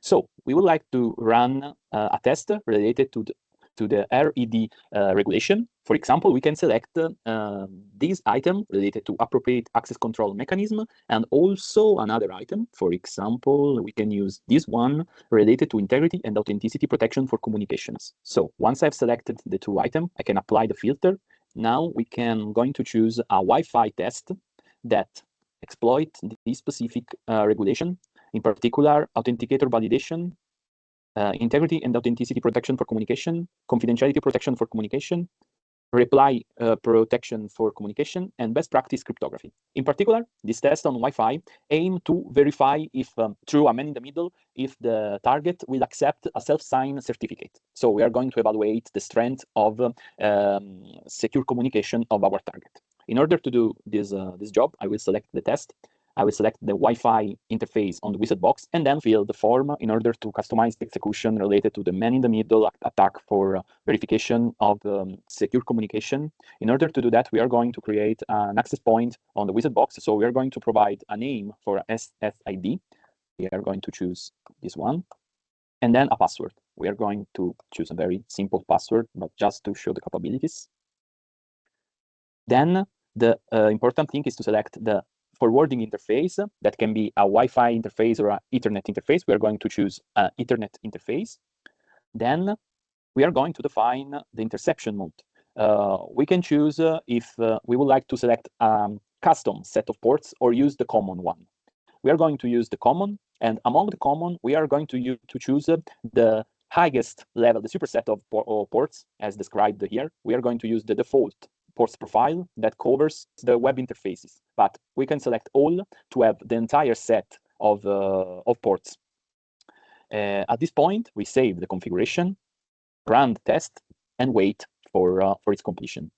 So we would like to run a test related to the RED regulation. For example, we can select this item related to appropriate access control mechanism, and also another item. For example, we can use this one related to integrity and authenticity protection for communications. So once I've selected the two items, I can apply the filter. Now we can going to choose a Wi-Fi test that exploit this specific regulation, in particular authenticator validation, integrity and authenticity protection for communication, confidentiality protection for communication, reply protection for communication, and best practice cryptography. In particular, this test on Wi-Fi aim to verify if, through a man in the middle, if the target will accept a self-sign certificate. So we are going to evaluate the strength of secure communication of our target. In order to do this job, I will select the test. I will select the Wi-Fi interface on the Weseth box and then fill the form in order to customize the execution related to the man-in-the-middle attack for verification of secure communication. In order to do that, we are going to create an access point on the Weseth box. So we are going to provide a name for SSID. We are going to choose this one. And then a password. We are going to choose a very simple password, but just to show the capabilities. Then the important thing is to select the forwarding interface. That can be a Wi-Fi interface or an Ethernet interface. We are going to choose an Ethernet interface. Then we are going to define the interception mode. We can choose if we would like to select a custom set of ports or use the common one. We are going to use the common, and among the common, we are going to choose the highest level, the superset of ports, as described here. We are going to use the default ports profile that covers the web interfaces, but we can select all to have the entire set of ports. At this point, we save the configuration, run the test, and wait for its completion.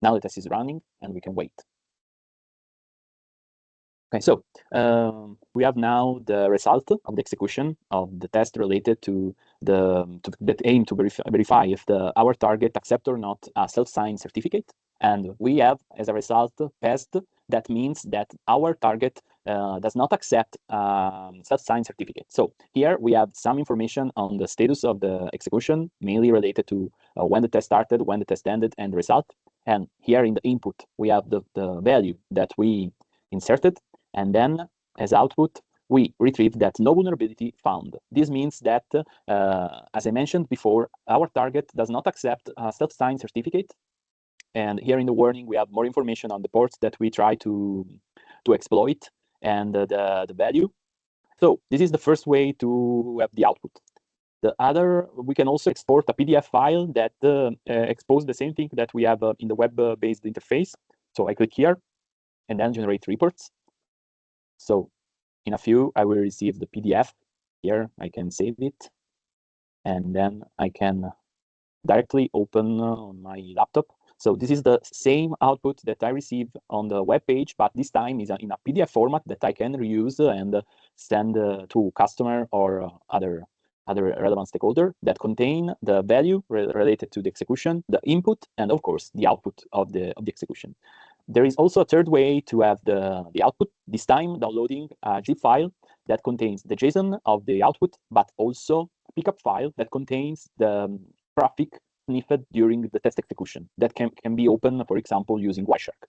Now the test is running, and we can wait. Okay, so we have now the result of the execution of the test related to that aim to verify if our target accept or not a self-signed certificate, and we have as a result passed. That means that our target does not accept self-signed certificate. So here we have some information on the status of the execution, mainly related to when the test started, when the test ended, and the result. And here in the input we have the value that we inserted. And then as output, we retrieve that no vulnerability found. This means that, as I mentioned before, our target does not accept a self-signed certificate. And here in the warning, we have more information on the ports that we try to exploit and the value. So this is the first way to have the output. The other, we can also export a PDF file that exposes the same thing that we have in the web-based interface. So I click here and then generate reports. So in a few, I will receive the PDF. Here, I can save it. And then I can directly open on my laptop. So this is the same output that I received on the web page, but this time is in a PDF format that I can reuse and send to customer or other relevant stakeholder that contain the value related to the execution, the input, and of course, the output of the execution. There is also a third way to have the output, this time downloading a zip file that contains the JSON of the output, but also a pickup file that contains the traffic sniffed during the test execution that can be opened, for example, using Wireshark.